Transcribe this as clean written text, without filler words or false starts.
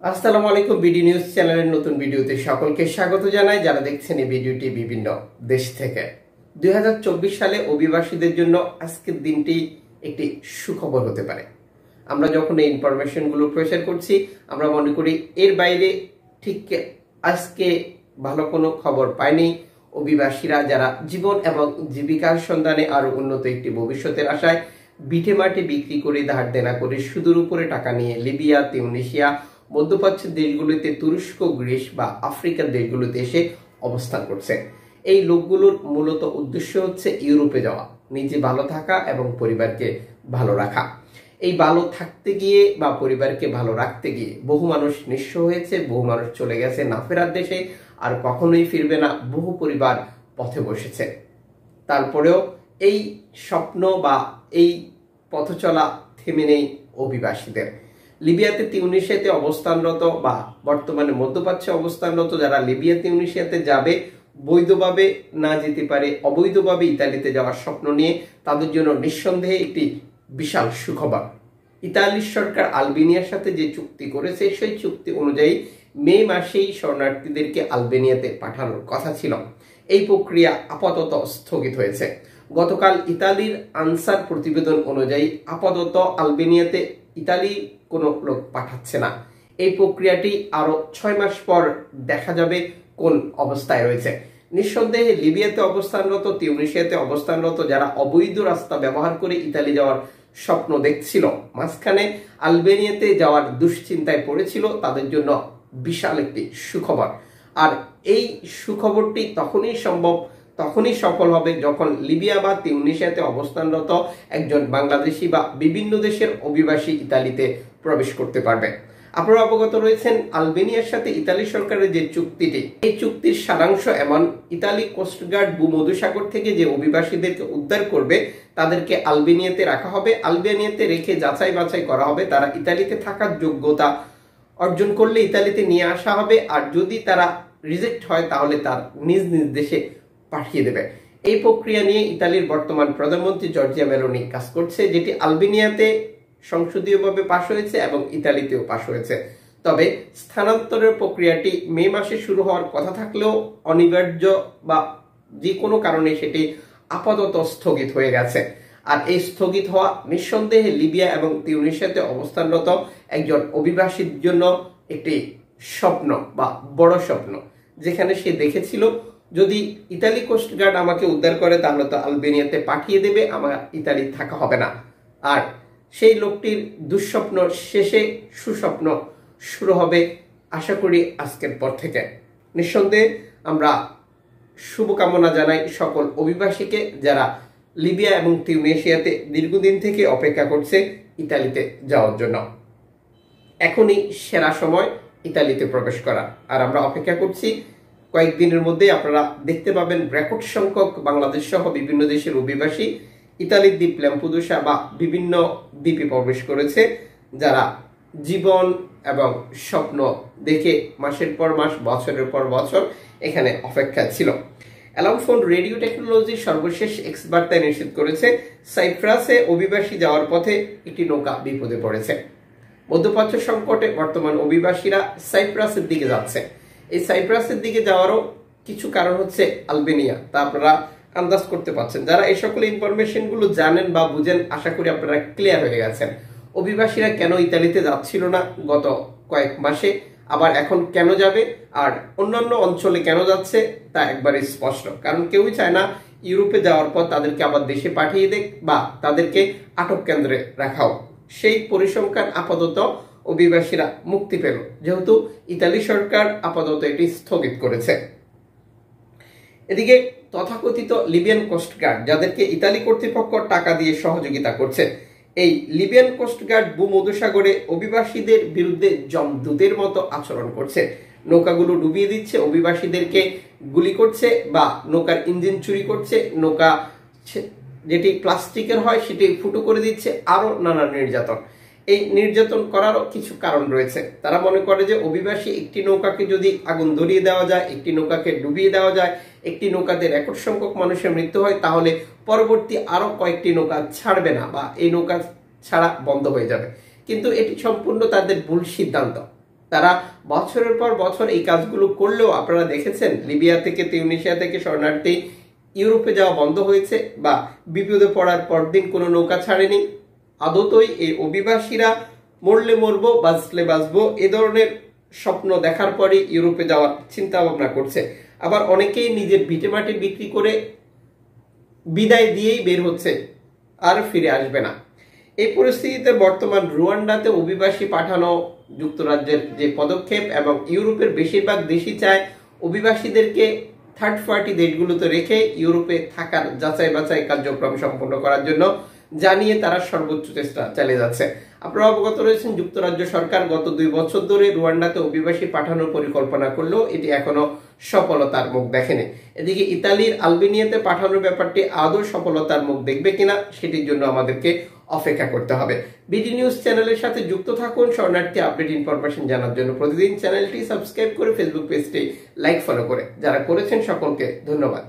আসসালামু আলাইকুম। BD news চ্যানেলের নতুন ভিডিওতে সকলকে স্বাগত জানাই যারা দেখছেন এই ভিডিওটি বিভিন্ন দেশ থেকে। 2024 সালে অভিবাসীদের জন্য আজকের দিনটি একটি সুখবর হতে পারে। আমরা যখন এই ইনফরমেশনগুলো প্রচার করছি আমরা মনে করি এর বাইরে ঠিক আজকে ভালো কোনো খবর পায়নি। অভিবাসীরা যারা জীবন এবং জীবিকার সন্ধানে আরো উন্নত একটি ভবিষ্যতের আশায় ভিটে মাটি বিক্রি করে ধার দেনা করে সুদের উপরে টাকা নিয়ে লিবিয়া, তিউনিসিয়া, মধ্যপ্রাচ্যের দেশগুলোতে, তুরস্ক, গ্রিস বা আফ্রিকার দেশগুলোতে এসে অবস্থান করছে। এই লোকগুলোর মূলত উদ্দেশ্য হচ্ছে ইউরোপে যাওয়া, নিজে ভালো থাকা এবং পরিবারকে ভালো রাখা। এই ভালো থাকতে গিয়ে বা পরিবারকে ভালো রাখতে গিয়ে বহু মানুষ নিঃস্ব হয়েছে, বহু মানুষ চলে গেছে না ফেরার দেশে, আর কখনোই ফিরবে না। বহু পরিবার পথে বসেছে। তারপরেও এই স্বপ্ন বা এই পথ চলা থেমে নেই অভিবাসীদের। লিবিয়াতে, তিউনিসিয়াতে অবস্থানরত বা বর্তমানে মধ্যপ্রাচ্যে অবস্থানরত যারা লিবিয়া, তিউনিসিয়াতে যাবে, বৈধভাবে না যেতে পারে, অবৈধভাবে ইতালিতে যাওয়ার স্বপ্ন নিয়ে, তাদের জন্য নিঃসন্দেহে একটি বিশাল সুখবর। ইতালির সরকার আলবেনিয়ার সাথে যে চুক্তি করেছে সেই চুক্তি অনুযায়ী মে মাসেই শরণার্থীদেরকে আলবেনিয়াতে পাঠানোর কথা ছিল। এই প্রক্রিয়া আপাতত স্থগিত হয়েছে। গতকাল ইতালির আনসার প্রতিবেদন অনুযায়ী আপাতত আলবেনিয়াতে ইতালি কোনো লোক পাঠাচ্ছে না। এই প্রক্রিয়াটি আরো 6 মাস পর দেখা যাবে কোন অবস্থায় রয়েছে। নিঃসন্দেহে লিবিয়াতে অবস্থানরত, তিউনিসিয়াতে অবস্থানরত যারা অবৈধ রাস্তা ব্যবহার করে ইতালি যাওয়ার স্বপ্ন দেখছিল, মাঝখানে আলবেনিয়াতে যাওয়ার দুশ্চিন্তায় পড়েছিল, তাদের জন্য বিশাল একটি সুখবর। আর এই সুখবরটি তখনই সফল হবে যখন লিবিয়া বা তিউনিসিয়াতে অবস্থানরত একজন বাংলাদেশি বা বিভিন্ন দেশের অভিবাসী ইতালিতে প্রবেশ করতে পারবে। আপনারা অবগত রয়েছেন আলবেনিয়ার সাথে ইতালি সরকারের যে চুক্তিটি, এই চুক্তির সারাংশ এমন: ইতালি কোস্টগার্ড ভূমধ্যসাগর থেকে যে অভিবাসীদেরকে উদ্ধার করবে তাদেরকে আলবেনিয়াতে রাখা হবে। আলবেনিয়াতে রেখে যাচাই বাছাই করা হবে, তারা ইতালিতে থাকার যোগ্যতা অর্জন করলে ইতালিতে নিয়ে আসা হবে, আর যদি তারা রিজেক্ট হয় তাহলে তার নিজ নিজ দেশে পাঠিয়ে দেবে। এই প্রক্রিয়া নিয়ে ইতালির বর্তমান প্রধানমন্ত্রী জর্জিয়া মেলোনি কাজ করছে, যেটি আলবেনিয়াতে সংসদীয়ভাবে পাশ হয়েছে এবং ইতালিতেও পাশ হয়েছে। তবে স্থানান্তরের প্রক্রিয়াটি মে মাসে শুরু হওয়ার কথা থাকলেও অনিবার্য বা যে কোনো কারণে সেটি আপাতত স্থগিত হয়ে গেছে। আর এই স্থগিত হওয়া নিঃসন্দেহে লিবিয়া এবং তিউনিসিয়াতে অবস্থানরত একজন অভিবাসীর জন্য একটি স্বপ্ন বা বড় স্বপ্ন, যেখানে সে দেখেছিল যদি ইতালি কোস্টগার্ড আমাকে উদ্ধার করে তাহলে তো আলবেনিয়াতে পাঠিয়ে দেবে, আমার ইতালি থাকা হবে না। আর সেই লোকটির দুঃস্বপ্ন শেষে সুস্বপ্ন শুরু হবে আশা করি আজকের পর থেকে। নিঃসন্দেহে আমরা শুভকামনা জানাই সকল অভিবাসীকে যারা লিবিয়া এবং তিউনিসিয়াতে দীর্ঘদিন থেকে অপেক্ষা করছে ইতালিতে যাওয়ার জন্য। এখনই সেরা সময় ইতালিতে প্রবেশ করা। আর আমরা অপেক্ষা করছি কয়েকদিনের মধ্যে আপনারা দেখতে পাবেন রেকর্ড সংখ্যক বাংলাদেশ সহ বিভিন্ন দেশের অভিবাসী ইতালির দ্বীপ ল্যাম্পুদুসা বা বিভিন্ন দ্বীপে প্রবেশ করেছে, যারা জীবন এবং স্বপ্ন দেখে মাসের পর মাস, বছরের পর বছর এখানে অপেক্ষা ছিল। অ্যালামফোন রেডিও টেকনোলজির সর্বশেষ এক্স বার্তায় নিশ্চিত করেছে সাইপ্রাসে অভিবাসী যাওয়ার পথে একটি নৌকা বিপদে পড়েছে। মধ্যপ্রাচ্য সংকটে বর্তমান অভিবাসীরা সাইপ্রাসের দিকে যাচ্ছে। এই সাইপ্রাসের দিকে যাওয়ারও কিছু কারণ হচ্ছে আলবেনিয়া, তা আপনারা আন্দাজ করতে পারছেন। যারা এই সকল ইনফরমেশন গুলো জানেন বা বুঝেন আশা করি আপনারা ক্লিয়ার হয়ে গেছেন। অভিবাসীরা কেন ইতালিতে যাচ্ছিল না গত কয়েক মাসে, আবার এখন কেন যাবে, আর অন্যান্য অঞ্চলে কেন যাচ্ছে তা একবারে স্পষ্ট। কারণ কেউই চায় না ইউরোপে যাওয়ার পর তাদেরকে আবার দেশে পাঠিয়ে দেখ বা তাদেরকে আটক কেন্দ্রে রাখাও। সেই পরিসংখ্যান আপাতত অভিবাসীরা মুক্তি পেল, যেহেতু ইতালি সরকার আপাতত এটি স্থগিত করেছে। এদিকে তথাকথিত লিবিয়ান কোস্টগার্ড, যাদেরকে ইতালি কর্তৃপক্ষ টাকা দিয়ে সহযোগিতা করছে, এই লিবিয়ান কোস্টগার্ড ভূমধ্যসাগরে অভিবাসীদের বিরুদ্ধে জমদূতের মতো আচরণ করছে। নৌকাগুলো ডুবিয়ে দিচ্ছে, অভিবাসীদেরকে গুলি করছে বা নৌকার ইঞ্জিন চুরি করছে, নৌকা যেটি প্লাস্টিকের হয় সেটি ফুটো করে দিচ্ছে, আরো নানা নির্যাতন। এই নির্যাতন করারও কিছু কারণ রয়েছে। তারা মনে করে যে অভিবাসী একটি নৌকাকে যদি আগুন ধরিয়ে দেওয়া যায়, একটি নৌকাকে ডুবিয়ে দেওয়া যায়, একটি নৌকাতে রেকর্ড সংখ্যক মানুষের মৃত্যু হয়, তাহলে পরবর্তী আরো কয়েকটি নৌকা ছাড়বে না বা এই নৌকা ছাড়া বন্ধ হয়ে যাবে। কিন্তু এটি সম্পূর্ণ তাদের ভুল সিদ্ধান্ত। তারা বছরের পর বছর এই কাজগুলো করলেও আপনারা দেখেছেন লিবিয়া থেকে তিউনিসিয়া থেকে শরণার্থী ইউরোপে যাওয়া বন্ধ হয়েছে বা বিপদে পড়ার পরদিন কোনো নৌকা ছাড়েনি। আদতই এই অভিবাসীরা মরলে মরবো বাঁচলে বাঁচবো এ ধরনের স্বপ্ন দেখার পরে ইউরোপে যাওয়ার চিন্তা ভাবনা করছে। আবার অনেকেই নিজের ভিটেমাটি বিক্রি করে বিদায় দিয়েই বের হচ্ছে, আর ফিরে আসবে না। এই পরিস্থিতিতে বর্তমান রুয়ান্ডাতে অভিবাসী পাঠানো যুক্তরাজ্যের যে পদক্ষেপ এবং ইউরোপের বেশিরভাগ দেশই চায় অভিবাসীদেরকে থার্ড পার্টি দেশগুলোতে রেখে ইউরোপে থাকার যাচাই বাছাই কার্যক্রম সম্পন্ন করার জন্য জানিয়ে তারা সর্বোচ্চ চেষ্টা চালিয়ে যাচ্ছে। আপনারা অবগত রয়েছেন যুক্তরাজ্য সরকার গত 2 বছর ধরে রুয়ান্ডাতে অভিবাসী পাঠানোর পরিকল্পনা করলেও এটি এখনো সফলতার মুখ দেখেনি। এদিকে ইতালির আলবেনিয়াতে পাঠানোর ব্যাপারটি আদৌ সফলতার মুখ দেখবে কিনা সেটির জন্য আমাদেরকে অপেক্ষা করতে হবে। বিডি নিউজ চ্যানেলের সাথে যুক্ত থাকুন শরণার্থী আপডেট ইনফরমেশন জানার জন্য। প্রতিদিন চ্যানেলটি সাবস্ক্রাইব করে ফেসবুক পেজটি লাইক ফলো করে যারা করেছেন সকলকে ধন্যবাদ।